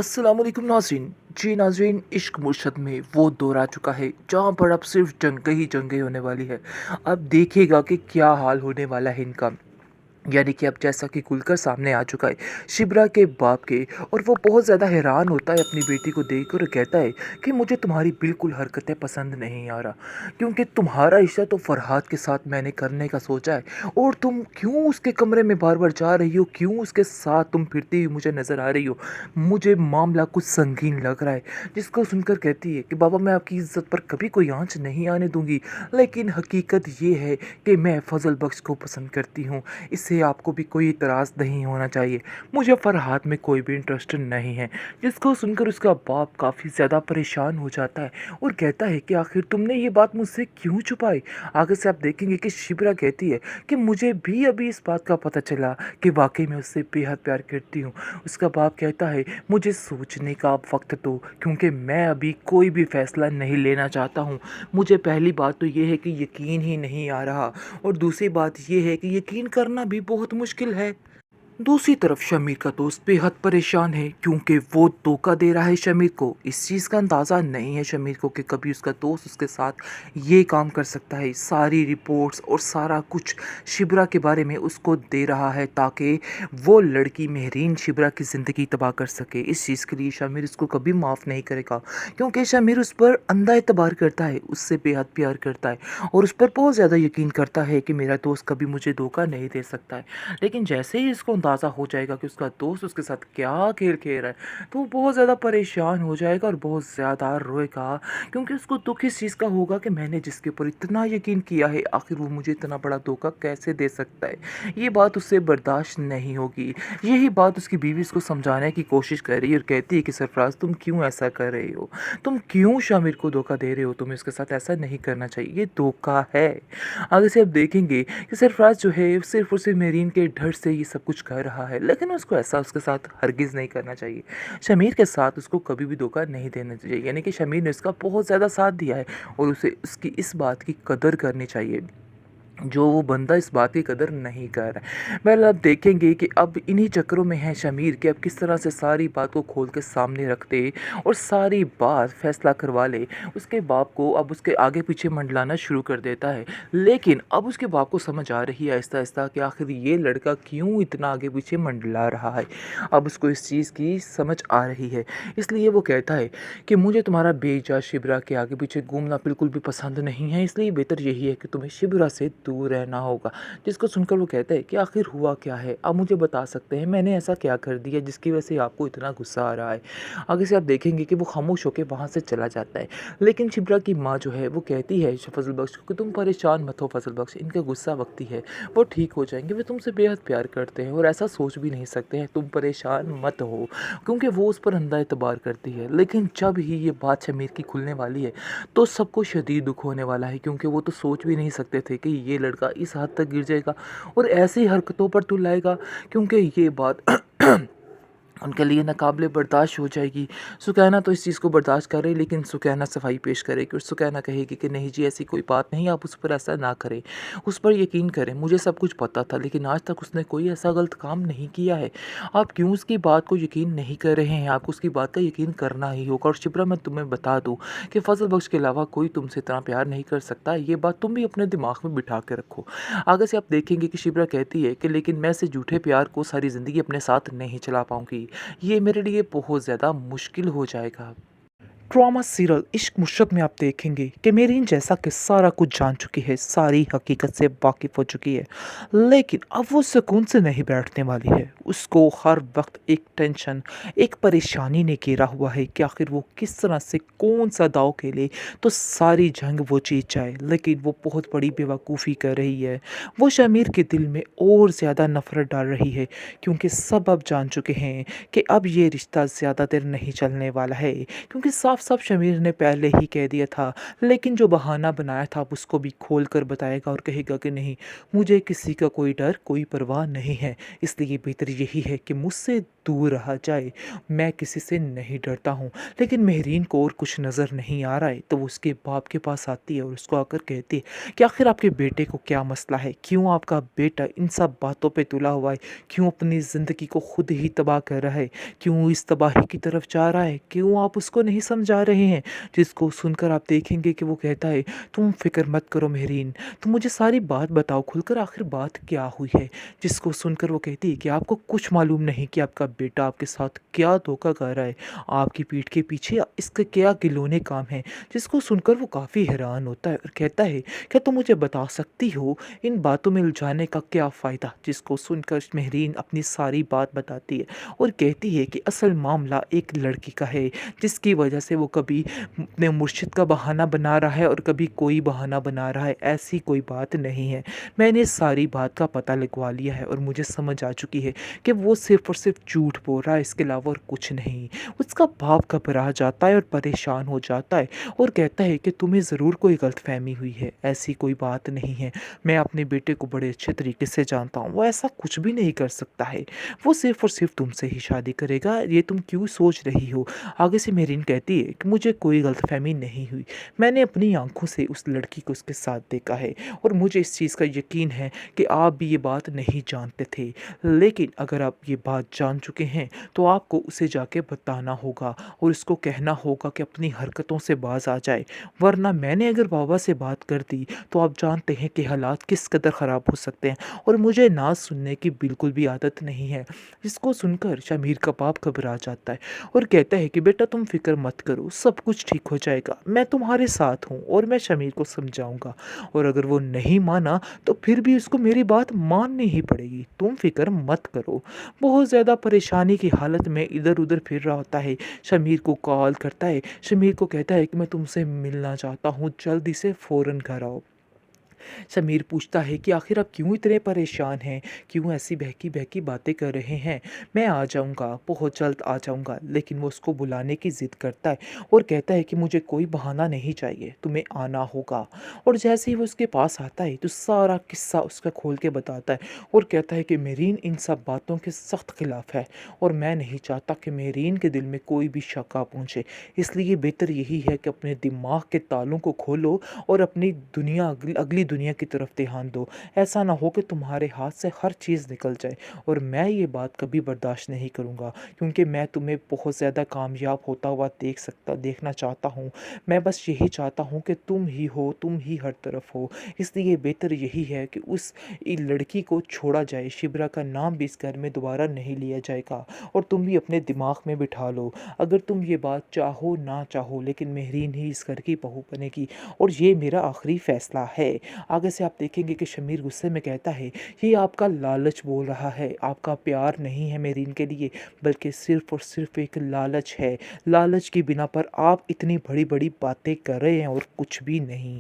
अस्सलामुअलैकुम नाज़रीन। जी नाज़रीन, इश्क मुर्शद में वो दौर आ चुका है जहाँ पर अब सिर्फ जंगें ही जंगें होने वाली है। अब देखिएगा कि क्या हाल होने वाला है इनका। यानी कि अब जैसा कि खुलकर सामने आ चुका है शिब्रा के बाप के, और वो बहुत ज़्यादा हैरान होता है अपनी बेटी को देखकर और कहता है कि मुझे तुम्हारी बिल्कुल हरकतें पसंद नहीं आ रहा, क्योंकि तुम्हारा रिश्ता तो फरहाद के साथ मैंने करने का सोचा है, और तुम क्यों उसके कमरे में बार बार जा रही हो, क्यों उसके साथ तुम फिरती हुई मुझे नज़र आ रही हो। मुझे मामला कुछ संगीन लग रहा है। जिसको सुनकर कहती है कि बाबा, मैं आपकी इज्जत पर कभी कोई आंच नहीं आने दूंगी, लेकिन हकीकत ये है कि मैं फजल बख्श को पसंद करती हूँ। इससे आपको भी कोई इतराज़ नहीं होना चाहिए। मुझे फरहाद में कोई भी इंटरेस्ट नहीं है। जिसको सुनकर उसका बाप काफ़ी ज़्यादा परेशान हो जाता है और कहता है कि आखिर तुमने ये बात मुझसे क्यों छुपाई। आगे से आप देखेंगे कि शिप्रा कहती है कि मुझे भी अभी इस बात का पता चला कि वाकई मैं उससे बेहद प्यार करती हूँ। उसका बाप कहता है मुझे सोचने का वक्त दो, क्योंकि मैं अभी कोई भी फ़ैसला नहीं लेना चाहता हूँ। मुझे पहली बात तो ये है कि यकीन ही नहीं आ रहा, और दूसरी बात ये है कि यकीन करना भी बहुत मुश्किल है। दूसरी तरफ शमीर का दोस्त बेहद परेशान है, क्योंकि वो धोखा दे रहा है शमीर को। इस चीज़ का अंदाज़ा नहीं है शमीर को कि कभी उसका दोस्त उसके साथ ये काम कर सकता है। सारी रिपोर्ट्स और सारा कुछ शिब्रा के बारे में उसको दे रहा है, ताकि वो लड़की मेहरीन शिब्रा की ज़िंदगी तबाह कर सके। इस चीज़ के लिए शमीर उसको कभी माफ़ नहीं करेगा, क्योंकि शमीर उस पर अंधा एतबार करता है, उससे बेहद प्यार करता है, और उस पर बहुत ज़्यादा यकीन करता है कि मेरा दोस्त कभी मुझे धोखा नहीं दे सकता है। लेकिन जैसे ही इसको अंदाज़ा हो जाएगा कि उसका दोस्त उसके साथ क्या खेल खेल रहा है, तो वो बहुत ज़्यादा परेशान हो जाएगा और बहुत ज़्यादा रोएगा, क्योंकि उसको दुख इस चीज़ का होगा कि मैंने जिसके ऊपर इतना यकीन किया है, आखिर वो मुझे इतना बड़ा धोखा कैसे दे सकता है। ये बात उससे बर्दाश्त नहीं होगी। यही बात उसकी बीवी उसको समझाने की कोशिश कर रही है और कहती है कि सरफराज, तुम क्यों ऐसा कर रहे हो, तुम क्यों शामिर को धोखा दे रहे हो, तुम्हें उसके साथ ऐसा नहीं करना चाहिए, ये धोखा है। आगे से आप देखेंगे कि सरफराज जो है सिर्फ और सिर्फ मेरीन के डर से ये सब कुछ कर रहा है, लेकिन उसको ऐसा उसके साथ हरगिज़ नहीं करना चाहिए। शमीर के साथ उसको कभी भी धोखा नहीं देना चाहिए। यानी कि शमीर ने उसका बहुत ज़्यादा साथ दिया है, और उसे उसकी इस बात की कदर करनी चाहिए, जो वो बंदा इस बात की कदर नहीं कर रहा है। वेल, अब देखेंगे कि अब इन्हीं चक्करों में है शमीर कि अब किस तरह से सारी बात को खोल के सामने रख दे और सारी बात फैसला करवा ले। उसके बाप को अब उसके आगे पीछे मंडलाना शुरू कर देता है, लेकिन अब उसके बाप को समझ आ रही है आहिस्ता आहिस्ता कि आखिर ये लड़का क्यों इतना आगे पीछे मंडला रहा है। अब उसको इस चीज़ की समझ आ रही है, इसलिए वो कहता है कि मुझे तुम्हारा बेजा शिबरा के आगे पीछे घूमना बिल्कुल भी पसंद नहीं है, इसलिए बेहतर यही है कि तुम्हें शिबरा से दूर रहना होगा। जिसको सुनकर वो कहता है कि आखिर हुआ क्या है, आप मुझे बता सकते हैं, मैंने ऐसा क्या कर दिया जिसकी वजह से आपको इतना गुस्सा आ रहा है। आगे से आप देखेंगे कि वो खामोश होकर वहाँ से चला जाता है, लेकिन शिबरा की माँ जो है वो कहती है फजल बख्श को कि तुम परेशान मत हो फजल बख्श, इनका गुस्सा वक्ती है, वो ठीक हो जाएंगे, वे तुमसे बेहद प्यार करते हैं और ऐसा सोच भी नहीं सकते हैं, तुम परेशान मत हो, क्योंकि वो उस पर अंधा एतबार करती है। लेकिन जब ही ये बात शमीर की खुलने वाली है, तो सबको शदीद दुख होने वाला है, क्योंकि वो तो सोच भी नहीं सकते थे कि ये लड़का इस हद तक गिर जाएगा और ऐसी हरकतों पर तुलाएगा, क्योंकि ये बात उनके लिए नाकाबिले बर्दाश्त हो जाएगी। सुकैना तो इस चीज़ को बर्दाश्त कर रही, लेकिन सुकैना सफाई पेश करेगी और सुकैना कहेगी कि नहीं जी, ऐसी कोई बात नहीं, आप उस पर ऐसा ना करें, उस पर यकीन करें, मुझे सब कुछ पता था, लेकिन आज तक उसने कोई ऐसा गलत काम नहीं किया है। आप क्यों उसकी बात को यकीन नहीं कर रहे हैं, आपको उसकी बात का यकीन करना ही होगा। और शिप्रा, मैं तुम्हें बता दूँ कि फजल बख्श के अलावा कोई तुमसे इतना प्यार नहीं कर सकता, ये बात तुम भी अपने दिमाग में बिठा के रखो। आगे से आप देखेंगे कि शिप्रा कहती है कि लेकिन मैं इस झूठे प्यार को सारी ज़िंदगी अपने साथ नहीं चला पाऊंगी, ये मेरे लिए बहुत ज़्यादा मुश्किल हो जाएगा। ड्रामा सीरियल इश्क मुश्रब में आप देखेंगे कि मेरीन जैसा कि सारा कुछ जान चुकी है, सारी हकीकत से वाकिफ़ हो चुकी है, लेकिन अब वो सुकून से नहीं बैठने वाली है। उसको हर वक्त एक टेंशन, एक परेशानी ने घेरा हुआ है कि आखिर वो किस तरह से कौन सा दाव खेले तो सारी जंग वो जीत जाए। लेकिन वो बहुत बड़ी बेवकूफ़ी कर रही है। वो शमीर के दिल में और ज़्यादा नफ़रत डाल रही है, क्योंकि सब अब जान चुके हैं कि अब ये रिश्ता ज़्यादा देर नहीं चलने वाला है, क्योंकि साफ साफ-साफ शमीर ने पहले ही कह दिया था, लेकिन जो बहाना बनाया था अब उसको भी खोल कर बताएगा और कहेगा कि नहीं, मुझे किसी का कोई डर, कोई परवाह नहीं है, इसलिए बेहतर यही है कि मुझसे दूर रहा जाए, मैं किसी से नहीं डरता हूँ। लेकिन मेहरीन को और कुछ नज़र नहीं आ रहा है, तो वो उसके बाप के पास आती है और उसको आकर कहती है कि आखिर आपके बेटे को क्या मसला है? क्यों आपका बेटा इन सब बातों पे तुला हुआ है? क्यों अपनी ज़िंदगी को खुद ही तबाह कर रहा है? क्यों इस तबाही की तरफ जा रहा है? क्यों आप उसको नहीं समझा रहे हैं? जिसको सुनकर आप देखेंगे कि वो कहता है, तुम फ़िक्र मत करो मेहरीन, तुम मुझे सारी बात बताओ खुलकर, आखिर बात क्या हुई है? जिसको सुनकर वो कहती है कि आपको कुछ मालूम नहीं कि आपका बेटा आपके साथ क्या धोखा कर रहा है, आपकी पीठ के पीछे इसके क्या गिलोने काम हैं। जिसको सुनकर वो काफ़ी हैरान होता है और कहता है, क्या तुम मुझे बता सकती हो इन बातों में उलझाने का क्या फ़ायदा? जिसको सुनकर मेहरीन अपनी सारी बात बताती है और कहती है कि असल मामला एक लड़की का है, जिसकी वजह से वो कभी अपने मुर्शिद का बहाना बना रहा है और कभी कोई बहाना बना रहा है। ऐसी कोई बात नहीं है। मैंने सारी बात का पता लगवा लिया है और मुझे समझ आ चुकी है कि वो सिर्फ़ और सिर्फ़ झूठ बोल रहा है, इसके अलावा और कुछ नहीं। उसका बाप घबरा जाता है और परेशान हो जाता है और कहता है कि तुम्हें ज़रूर कोई गलतफ़हमी हुई है, ऐसी कोई बात नहीं है। मैं अपने बेटे को बड़े अच्छे तरीके से जानता हूँ, वो ऐसा कुछ भी नहीं कर सकता है। वो सिर्फ़ और सिर्फ़ तुमसे ही शादी करेगा, ये तुम क्यों सोच रही हो? आगे से मेरीन कहती है कि मुझे कोई गलतफ़हमी नहीं हुई। मैंने अपनी आँखों से उस लड़की को उसके साथ देखा है और मुझे इस चीज़ का यकीन है कि आप भी ये बात नहीं जानते थे। लेकिन अगर आप ये बात जान चुके हैं, तो आपको उसे जाके बताना होगा और उसको कहना होगा कि अपनी हरकतों से बाज़ आ जाए। वरना मैंने अगर बाबा से बात कर दी, तो आप जानते हैं कि हालात किस कदर ख़राब हो सकते हैं और मुझे ना सुनने की बिल्कुल भी आदत नहीं है। इसको सुनकर शमीर का बाप घबरा जाता है और कहता है कि बेटा तुम फ़िक्र मत करो, सब कुछ ठीक हो जाएगा। मैं तुम्हारे साथ हूँ और मैं शमीर को समझाऊँगा और अगर वो नहीं माना, तो फिर भी उसको मेरी बात माननी ही पड़ेगी। तुम फ़िक्र मत करो। बहुत ज़्यादा परेशानी की हालत में इधर-उधर फिर रहा होता है। शमीर को कॉल करता है, शमीर को कहता है कि मैं तुमसे मिलना चाहता हूँ, जल्दी से फ़ौरन घर आओ। समीर पूछता है कि आखिर आप क्यों इतने परेशान हैं? क्यों ऐसी बहकी-बहकी बातें कर रहे हैं? मैं आ जाऊँगा, बहुत जल्द आ जाऊँगा। लेकिन वो उसको बुलाने की ज़िद करता है और कहता है कि मुझे कोई बहाना नहीं चाहिए, तुम्हें आना होगा। और जैसे ही वो उसके पास आता है, तो सारा किस्सा उसका खोल के बताता है और कहता है कि मेरीन इन सब बातों के सख्त खिलाफ है और मैं नहीं चाहता कि मेरीन के दिल में कोई भी शक आ पहुँचे। इसलिए बेहतर यही है कि अपने दिमाग के तालों को खोलो और अपनी दुनिया अगली दुनिया की तरफ ध्यान दो। ऐसा ना हो कि तुम्हारे हाथ से हर चीज़ निकल जाए और मैं ये बात कभी बर्दाश्त नहीं करूँगा, क्योंकि मैं तुम्हें बहुत ज़्यादा कामयाब होता हुआ देखना चाहता हूँ। मैं बस यही चाहता हूँ कि तुम ही हो, तुम ही हर तरफ हो। इसलिए बेहतर यही है कि उस लड़की को छोड़ा जाए, शिब्रा का नाम भी इस घर में दोबारा नहीं लिया जाएगा और तुम भी अपने दिमाग में बिठा लो, अगर तुम ये बात चाहो ना चाहो, लेकिन मेहरीन ही इस घर की बहू बनेगी और ये मेरा आखिरी फ़ैसला है। आगे से आप देखेंगे कि शमीर गुस्से में कहता है, ये आपका लालच बोल रहा है, आपका प्यार नहीं है मेरीन के लिए, बल्कि सिर्फ़ और सिर्फ़ एक लालच है। लालच की बिना पर आप इतनी बड़ी-बड़ी बातें कर रहे हैं और कुछ भी नहीं।